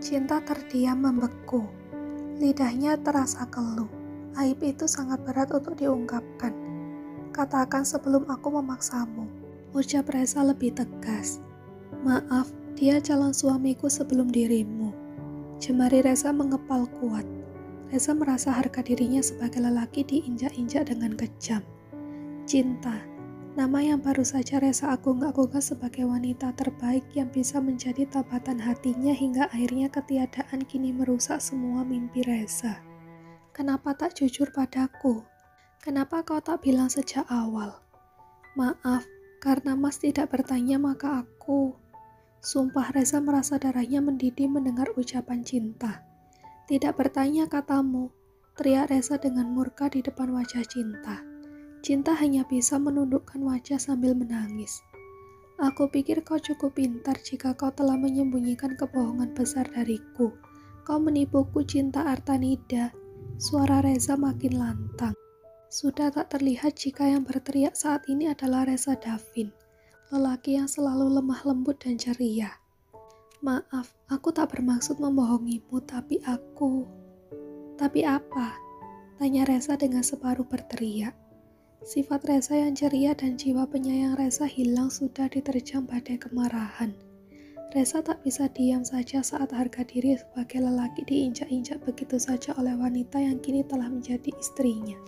Cinta terdiam membeku. Lidahnya terasa keluh. Aib itu sangat berat untuk diungkapkan. Katakan sebelum aku memaksamu. Ucap Reza lebih tegas. Maaf, dia calon suamiku sebelum dirimu. Jemari Reza mengepal kuat. Reza merasa harga dirinya sebagai lelaki diinjak-injak dengan kejam. Cinta, nama yang baru saja Reza agung-agungkan sebagai wanita terbaik yang bisa menjadi tabatan hatinya hingga akhirnya ketiadaan kini merusak semua mimpi Reza. Kenapa tak jujur padaku? Kenapa kau tak bilang sejak awal? Maaf, karena Mas tidak bertanya maka aku... Sumpah Reza merasa darahnya mendidih mendengar ucapan cinta. Tidak bertanya katamu, teriak Reza dengan murka di depan wajah Cinta. Cinta hanya bisa menundukkan wajah sambil menangis. Aku pikir kau cukup pintar jika kau telah menyembunyikan kebohongan besar dariku. Kau menipuku Cinta Artanida. Suara Reza makin lantang. Sudah tak terlihat jika yang berteriak saat ini adalah Reza Davin, lelaki yang selalu lemah lembut dan ceria. Maaf, aku tak bermaksud membohongimu, tapi aku... Tapi apa? Tanya Reza dengan separuh berteriak. Sifat Reza yang ceria dan jiwa penyayang Reza hilang sudah diterjang badai kemarahan. Reza tak bisa diam saja saat harga diri sebagai lelaki diinjak-injak begitu saja oleh wanita yang kini telah menjadi istrinya.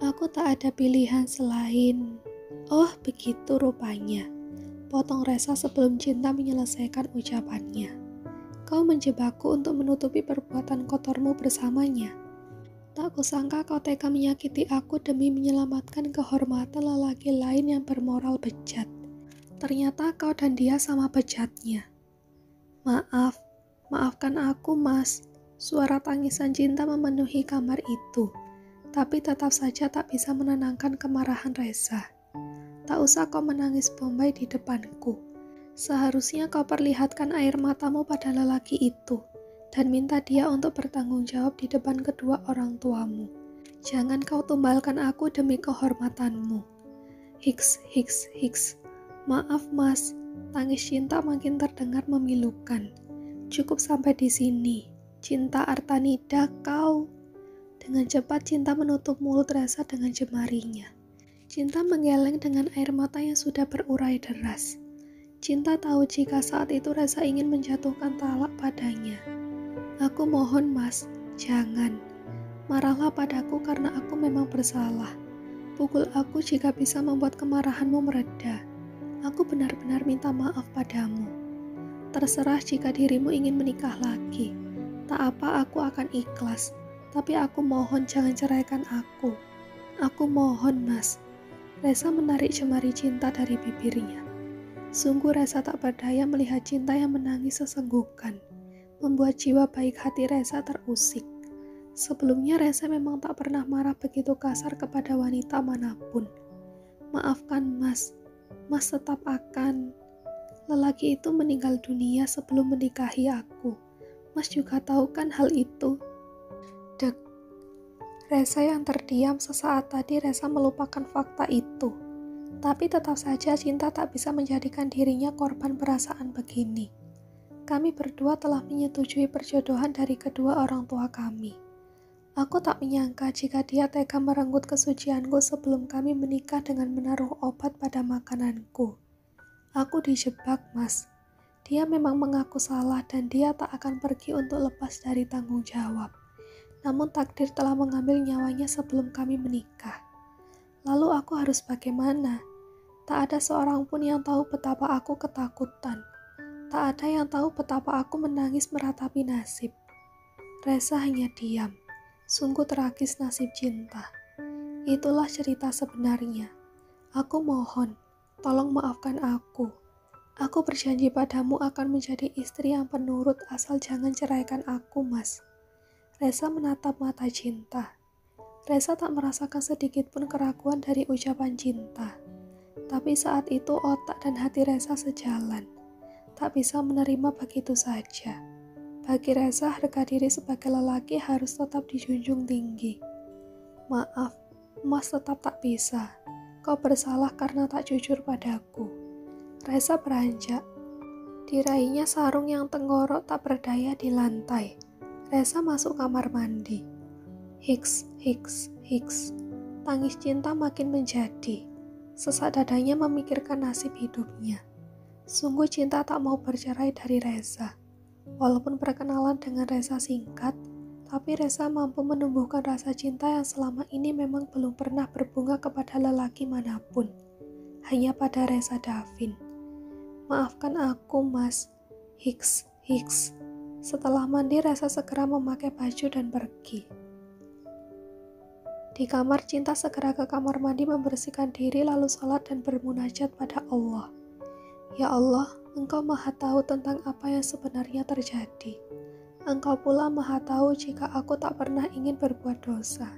Aku tak ada pilihan selain... Oh, begitu rupanya. Potong Reza sebelum Cinta menyelesaikan ucapannya. Kau menjebakku untuk menutupi perbuatan kotormu bersamanya. Tak kusangka kau tega menyakiti aku demi menyelamatkan kehormatan lelaki lain yang bermoral bejat. Ternyata kau dan dia sama bejatnya. Maaf, maafkan aku Mas. Suara tangisan Cinta memenuhi kamar itu. Tapi tetap saja tak bisa menenangkan kemarahan Reza. Tak usah kau menangis Bombay di depanku. Seharusnya kau perlihatkan air matamu pada lelaki itu. Dan minta dia untuk bertanggung jawab di depan kedua orang tuamu. Jangan kau tumbalkan aku demi kehormatanmu. Hiks, hiks, hiks. Maaf Mas, tangis Cinta makin terdengar memilukan. Cukup sampai di sini. Cinta Artanida, kau. Dengan cepat Cinta menutup mulut Reza dengan jemarinya. Cinta menggeleng dengan air mata yang sudah berurai deras. Cinta tahu jika saat itu Reza ingin menjatuhkan talak padanya. Aku mohon Mas, jangan. Marahlah padaku karena aku memang bersalah. Pukul aku jika bisa membuat kemarahanmu mereda. Aku benar-benar minta maaf padamu. Terserah jika dirimu ingin menikah lagi. Tak apa, aku akan ikhlas. Tapi aku mohon jangan ceraikan aku. Aku mohon Mas. Reza menarik jemari Cinta dari bibirnya. Sungguh Reza tak berdaya melihat Cinta yang menangis sesenggukan. Membuat jiwa baik hati Reza terusik. Sebelumnya Reza memang tak pernah marah begitu kasar kepada wanita manapun. Maafkan Mas. Mas tetap akan... Lelaki itu meninggal dunia sebelum menikahi aku. Mas juga tahu kan hal itu? Dek. Reza yang terdiam sesaat tadi Reza melupakan fakta itu. Tapi tetap saja Cinta tak bisa menjadikan dirinya korban perasaan begini. Kami berdua telah menyetujui perjodohan dari kedua orang tua kami. Aku tak menyangka jika dia tega merenggut kesucianku sebelum kami menikah dengan menaruh obat pada makananku. Aku dijebak, Mas. Dia memang mengaku salah dan dia tak akan pergi untuk lepas dari tanggung jawab. Namun takdir telah mengambil nyawanya sebelum kami menikah. Lalu aku harus bagaimana? Tak ada seorang pun yang tahu betapa aku ketakutan. Tak ada yang tahu betapa aku menangis meratapi nasib. Reza hanya diam. Sungguh tragis nasib Cinta. Itulah cerita sebenarnya. Aku mohon, tolong maafkan aku. Aku berjanji padamu akan menjadi istri yang penurut asal jangan ceraikan aku, Mas. Reza menatap mata Cinta. Reza tak merasakan sedikit pun keraguan dari ucapan Cinta. Tapi saat itu otak dan hati Reza sejalan. Tak bisa menerima begitu saja. Bagi Reza, harga diri sebagai lelaki harus tetap dijunjung tinggi. Maaf, Mas tetap tak bisa. Kau bersalah karena tak jujur padaku. Reza beranjak. Diraihnya sarung yang tenggorok tak berdaya di lantai. Reza masuk kamar mandi. Hiks, hiks, hiks. Tangis cinta makin menjadi. Sesak dadanya memikirkan nasib hidupnya. Sungguh cinta tak mau bercerai dari Reza. Walaupun perkenalan dengan Reza singkat, tapi Reza mampu menumbuhkan rasa cinta yang selama ini memang belum pernah berbunga kepada lelaki manapun. Hanya pada Reza Davin. Maafkan aku, Mas. Hiks, hiks. Setelah mandi, Reza segera memakai baju dan pergi. Di kamar, Cinta segera ke kamar mandi membersihkan diri lalu sholat dan bermunajat pada Allah. Ya Allah, Engkau maha tahu tentang apa yang sebenarnya terjadi. Engkau pula maha tahu jika aku tak pernah ingin berbuat dosa.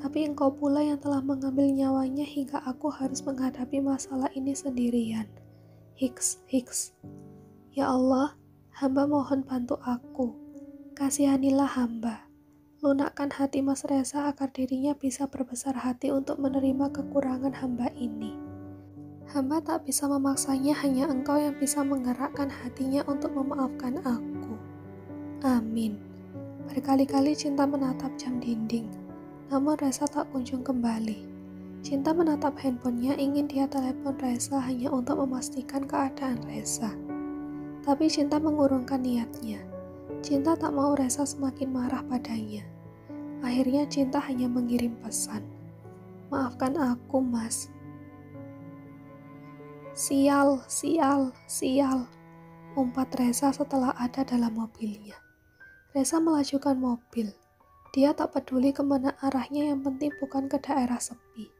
Tapi Engkau pula yang telah mengambil nyawanya hingga aku harus menghadapi masalah ini sendirian. Hiks, hiks. Ya Allah, hamba mohon bantu aku. Kasihanilah hamba. Lunakkan hati Mas Reza agar dirinya bisa berbesar hati untuk menerima kekurangan hamba ini. Hamba tak bisa memaksanya, hanya Engkau yang bisa menggerakkan hatinya untuk memaafkan aku. Amin. Berkali-kali Cinta menatap jam dinding, namun Reza tak kunjung kembali. Cinta menatap handphonenya, ingin dia telepon Reza hanya untuk memastikan keadaan Reza. Tapi Cinta mengurungkan niatnya. Cinta tak mau Reza semakin marah padanya. Akhirnya Cinta hanya mengirim pesan. Maafkan aku, Mas. Sial, sial, sial. Umpat Reza setelah ada dalam mobilnya. Reza melajukan mobil. Dia tak peduli kemana arahnya, yang penting bukan ke daerah sepi.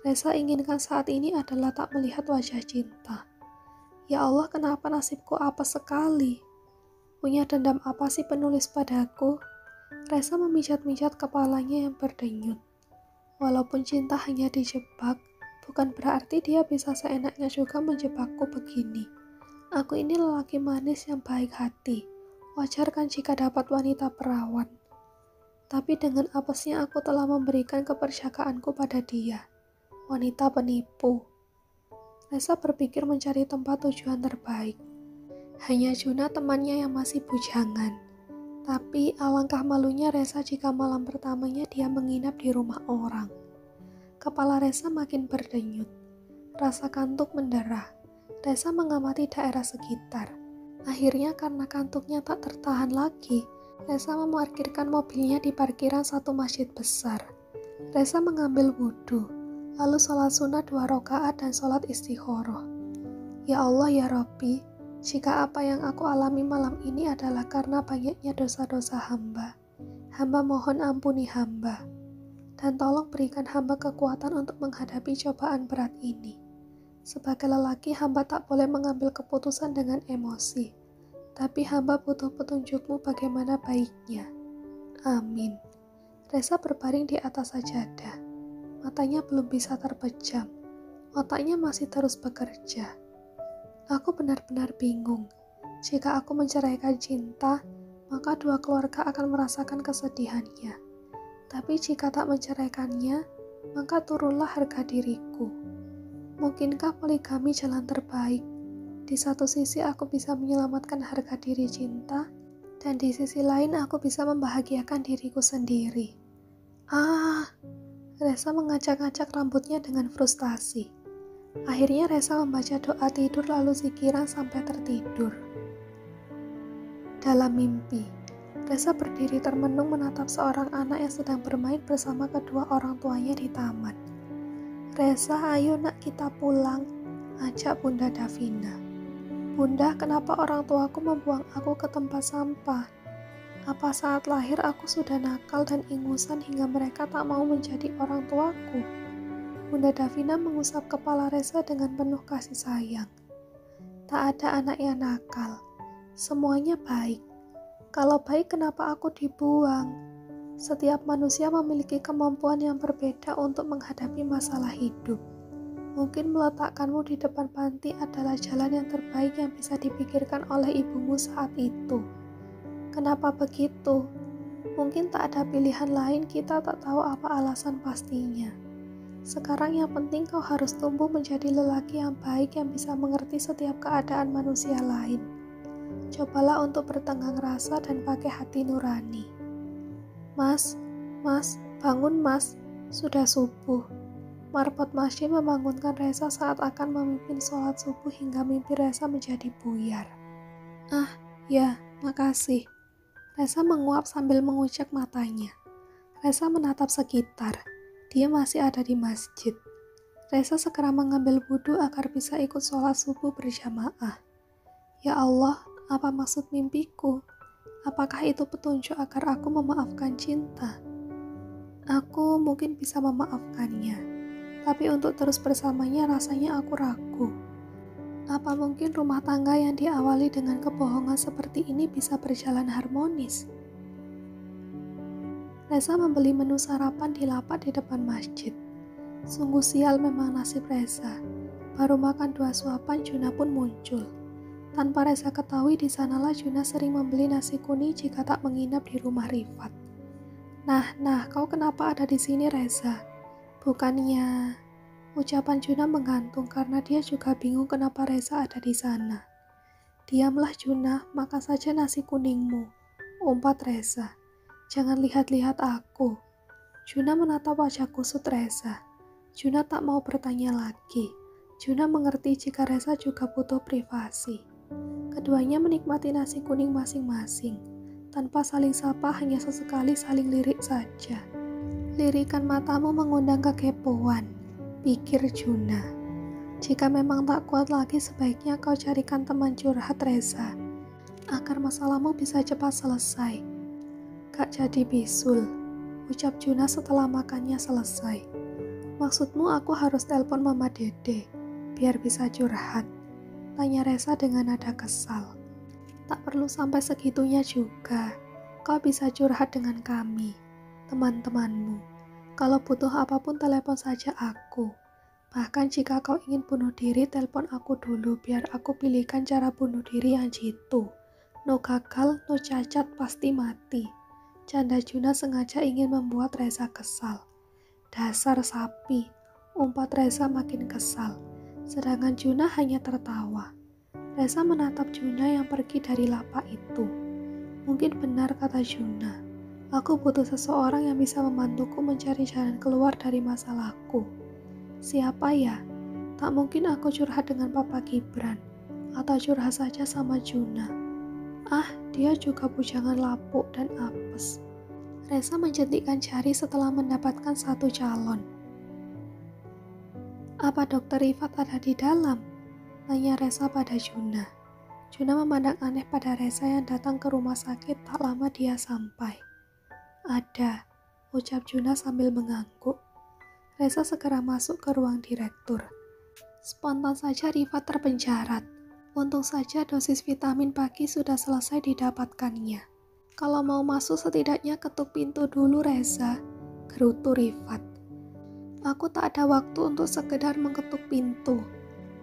Reza inginkan saat ini adalah tak melihat wajah Cinta. Ya Allah, kenapa nasibku apes sekali? Punya dendam apa sih penulis padaku? Reza memijat-mijat kepalanya yang berdenyut. Walaupun Cinta hanya dijebak, bukan berarti dia bisa seenaknya juga menjebakku begini. Aku ini lelaki manis yang baik hati. Wajar kan jika dapat wanita perawan. Tapi dengan apesnya aku telah memberikan kepercakaanku pada dia. Wanita penipu. Reza berpikir mencari tempat tujuan terbaik. Hanya Juna temannya yang masih bujangan. Tapi alangkah malunya Reza jika malam pertamanya dia menginap di rumah orang. Kepala Reza makin berdenyut. Rasa kantuk menderah. Reza mengamati daerah sekitar. Akhirnya karena kantuknya tak tertahan lagi, Reza memarkirkan mobilnya di parkiran satu masjid besar. Reza mengambil wudhu, lalu sholat sunat 2 rakaat dan sholat istikharah. Ya Allah ya Rabbi, jika apa yang aku alami malam ini adalah karena banyaknya dosa-dosa hamba, hamba mohon ampuni hamba. Dan tolong berikan hamba kekuatan untuk menghadapi cobaan berat ini. Sebagai lelaki, hamba tak boleh mengambil keputusan dengan emosi. Tapi hamba butuh petunjukmu bagaimana baiknya. Amin. Reza berbaring di atas sajadah. Matanya belum bisa terpejam. Otaknya masih terus bekerja. Aku benar-benar bingung. Jika aku menceraikan Cinta, maka 2 keluarga akan merasakan kesedihannya. Tapi jika tak menceraikannya, maka turunlah harga diriku. Mungkinkah poligami jalan terbaik? Di satu sisi aku bisa menyelamatkan harga diri Cinta, dan di sisi lain aku bisa membahagiakan diriku sendiri. Reza mengacak-acak rambutnya dengan frustasi. Akhirnya Reza membaca doa tidur lalu zikiran sampai tertidur. Dalam mimpi, Reza berdiri termenung menatap seorang anak yang sedang bermain bersama kedua orang tuanya di taman. Reza, ayo nak kita pulang, ajak Bunda Davina. Bunda, kenapa orang tuaku membuang aku ke tempat sampah? Apa saat lahir aku sudah nakal dan ingusan hingga mereka tak mau menjadi orang tuaku? Bunda Davina mengusap kepala Reza dengan penuh kasih sayang. Tak ada anak yang nakal. Semuanya baik. Kalau baik, kenapa aku dibuang? Setiap manusia memiliki kemampuan yang berbeda untuk menghadapi masalah hidup. Mungkin meletakkanmu di depan panti adalah jalan yang terbaik yang bisa dipikirkan oleh ibumu saat itu. Kenapa begitu? Mungkin tak ada pilihan lain, kita tak tahu apa alasan pastinya. Sekarang yang penting kau harus tumbuh menjadi lelaki yang baik yang bisa mengerti setiap keadaan manusia lain. Cobalah untuk bertenggang rasa dan pakai hati nurani. Mas, bangun mas, sudah subuh. Marbot masjid membangunkan Reza saat akan memimpin sholat subuh hingga mimpi Reza menjadi buyar. Ah, ya, makasih. Reza menguap sambil mengucek matanya. Reza menatap sekitar. Dia masih ada di masjid. Reza segera mengambil wudhu agar bisa ikut sholat subuh berjamaah. Ya Allah, apa maksud mimpiku? Apakah itu petunjuk agar aku memaafkan cinta? Aku mungkin bisa memaafkannya, tapi untuk terus bersamanya rasanya aku ragu. Apa mungkin rumah tangga yang diawali dengan kebohongan seperti ini bisa berjalan harmonis? Reza membeli menu sarapan di lapak di depan masjid. Sungguh sial memang nasib Reza. Baru makan 2 suapan Juna pun muncul. Tanpa Reza ketahui, di sanalah Juna sering membeli nasi kuning jika tak menginap di rumah Rifat. Nah, kau kenapa ada di sini, Reza? Bukannya... Ucapan Juna menggantung karena dia juga bingung kenapa Reza ada di sana. Diamlah Juna, makan saja nasi kuningmu. Umpat Reza. Jangan lihat-lihat aku. Juna menatap wajah kusut Reza. Juna tak mau bertanya lagi. Juna mengerti jika Reza juga butuh privasi. Keduanya menikmati nasi kuning masing-masing. Tanpa saling sapa, hanya sesekali saling lirik saja. Lirikan matamu mengundang kekepoan, pikir Juna. Jika memang tak kuat lagi, sebaiknya kau carikan teman curhat Reza, agar masalahmu bisa cepat selesai. Gak jadi bisul, ucap Juna setelah makannya selesai. Maksudmu aku harus telepon Mama Dede, biar bisa curhat? Tanya Reza dengan nada kesal. Tak perlu sampai segitunya juga. Kau bisa curhat dengan kami, teman-temanmu. Kalau butuh apapun telepon saja aku. Bahkan jika kau ingin bunuh diri, telepon aku dulu biar aku pilihkan cara bunuh diri yang jitu. No gagal, no cacat, pasti mati. Canda Juna sengaja ingin membuat Reza kesal. Dasar sapi, umpat Reza makin kesal. Sedangkan Juna hanya tertawa. Reza menatap Juna yang pergi dari lapak itu. Mungkin benar kata Juna. Aku butuh seseorang yang bisa membantuku mencari jalan keluar dari masalahku. Siapa ya? Tak mungkin aku curhat dengan Papa Gibran. Atau curhat saja sama Juna. Ah, dia juga bujangan lapuk dan apes. Reza menjentikkan jari setelah mendapatkan satu calon. Apa Dokter Rifat ada di dalam? Tanya Reza pada Juna. Juna memandang aneh pada Reza yang datang ke rumah sakit tak lama dia sampai. Ada, ucap Juna sambil mengangguk. Reza segera masuk ke ruang direktur. Spontan saja Rifat terpencarat. Untung saja dosis vitamin pagi sudah selesai didapatkannya. Kalau mau masuk setidaknya ketuk pintu dulu Reza, gerutu Rifat. Aku tak ada waktu untuk sekedar mengetuk pintu,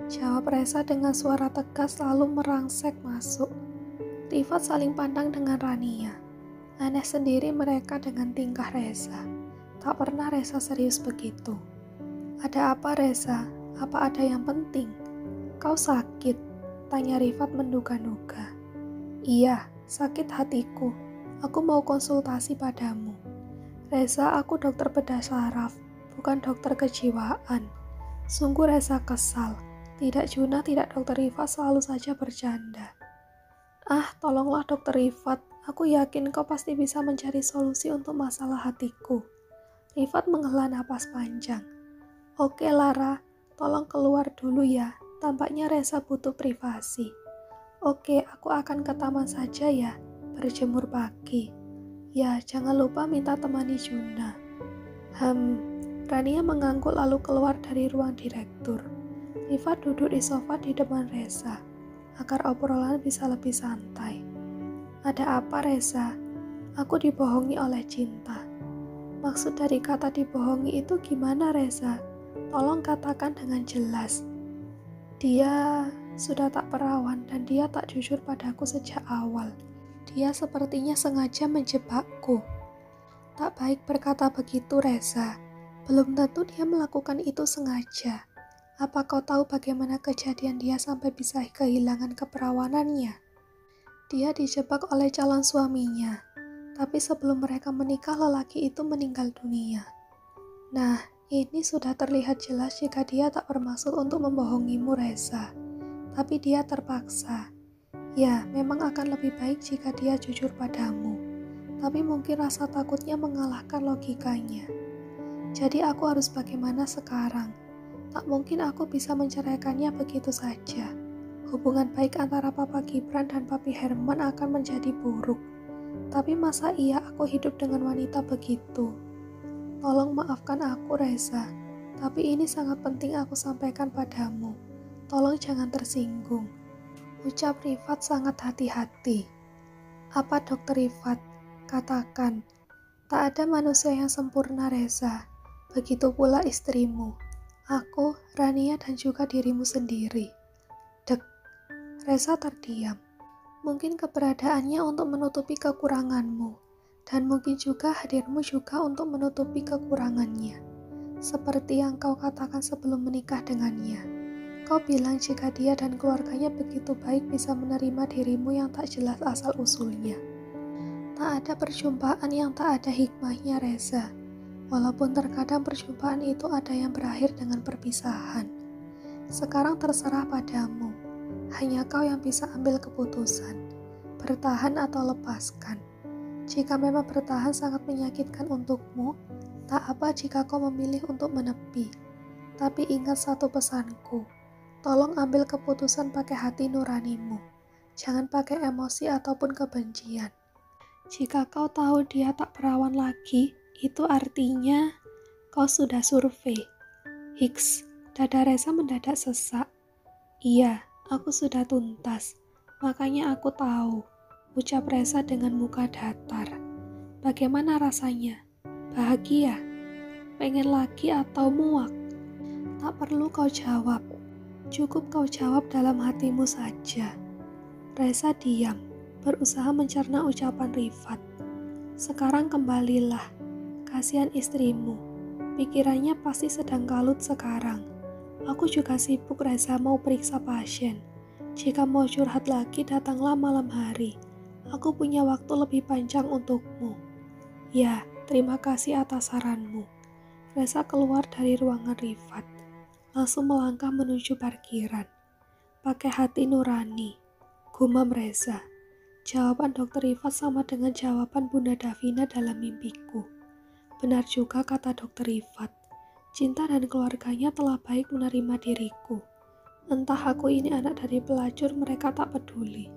jawab Reza dengan suara tegas lalu merangsek masuk. Rifat saling pandang dengan Rania. Aneh sendiri mereka dengan tingkah Reza. Tak pernah Reza serius begitu. Ada apa Reza? Apa ada yang penting? Kau sakit? Tanya Rifat menduga-duga. Iya, sakit hatiku. Aku mau konsultasi padamu. Reza, aku dokter bedah saraf, bukan dokter kejiwaan. Sungguh Reza kesal. Tidak Juna, tidak Dokter Rifat selalu saja bercanda. Ah, tolonglah Dokter Rifat. Aku yakin kau pasti bisa mencari solusi untuk masalah hatiku. Rifat menghela napas panjang. Oke Lara, tolong keluar dulu ya. Tampaknya Reza butuh privasi. Oke, aku akan ke taman saja ya. Berjemur pagi. Ya, jangan lupa minta temani Juna. Rania mengangguk lalu keluar dari ruang direktur. Rifat duduk di sofa di depan Reza, agar obrolan bisa lebih santai. Ada apa Reza? Aku dibohongi oleh cinta. Maksud dari kata dibohongi itu gimana Reza? Tolong katakan dengan jelas. Dia sudah tak perawan dan dia tak jujur padaku sejak awal. Dia sepertinya sengaja menjebakku. Tak baik berkata begitu Reza. Belum tentu dia melakukan itu sengaja. Apa kau tahu bagaimana kejadian dia sampai bisa kehilangan keperawanannya? Dia dijebak oleh calon suaminya, tapi sebelum mereka menikah lelaki itu meninggal dunia. Nah, ini sudah terlihat jelas jika dia tak bermaksud untuk membohongimu, Reza. Tapi dia terpaksa. Ya, memang akan lebih baik jika dia jujur padamu. Tapi mungkin rasa takutnya mengalahkan logikanya. Jadi aku harus bagaimana sekarang? Tak mungkin aku bisa menceraikannya begitu saja. Hubungan baik antara Papa Gibran dan Papi Herman akan menjadi buruk. Tapi masa iya aku hidup dengan wanita begitu? Tolong maafkan aku, Reza. Tapi ini sangat penting aku sampaikan padamu. Tolong jangan tersinggung. Ucap Rifat sangat hati-hati. Apa Dokter Rifat? Katakan. Tak ada manusia yang sempurna, Reza. Begitu pula istrimu. Aku, Rania dan juga dirimu sendiri. Dek. Reza terdiam. Mungkin keberadaannya untuk menutupi kekuranganmu, dan mungkin juga hadirmu juga untuk menutupi kekurangannya. Seperti yang kau katakan sebelum menikah dengannya. Kau bilang jika dia dan keluarganya begitu baik bisa menerima dirimu yang tak jelas asal-usulnya. Tak ada perjumpaan yang tak ada hikmahnya, Reza. Walaupun terkadang perjumpaan itu ada yang berakhir dengan perpisahan. Sekarang terserah padamu. Hanya kau yang bisa ambil keputusan, bertahan atau lepaskan. Jika memang bertahan sangat menyakitkan untukmu, tak apa jika kau memilih untuk menepi. Tapi ingat satu pesanku, tolong ambil keputusan pakai hati nuranimu. Jangan pakai emosi ataupun kebencian. Jika kau tahu dia tak perawan lagi, itu artinya kau sudah survei. Hiks, dada Reza mendadak sesak. Iya. Aku sudah tuntas, makanya aku tahu, ucap Reza dengan muka datar. Bagaimana rasanya? Bahagia? Pengen lagi atau muak? Tak perlu kau jawab, cukup kau jawab dalam hatimu saja. Reza diam, berusaha mencerna ucapan Rifat. Sekarang kembalilah, kasihan istrimu, pikirannya pasti sedang kalut sekarang. Aku juga sibuk, Reza, mau periksa pasien. Jika mau curhat lagi, datanglah malam hari. Aku punya waktu lebih panjang untukmu. Ya, terima kasih atas saranmu. Reza keluar dari ruangan Rifat, langsung melangkah menuju parkiran. Pakai hati nurani, gumam Reza. Jawaban Dokter Rifat sama dengan jawaban Bunda Davina dalam mimpiku. Benar juga kata Dokter Rifat. Cinta dan keluarganya telah baik menerima diriku. Entah aku ini anak dari pelacur, mereka tak peduli.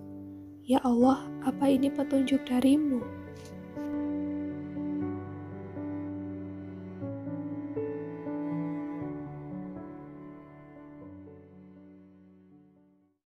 Ya Allah, apa ini petunjuk darimu?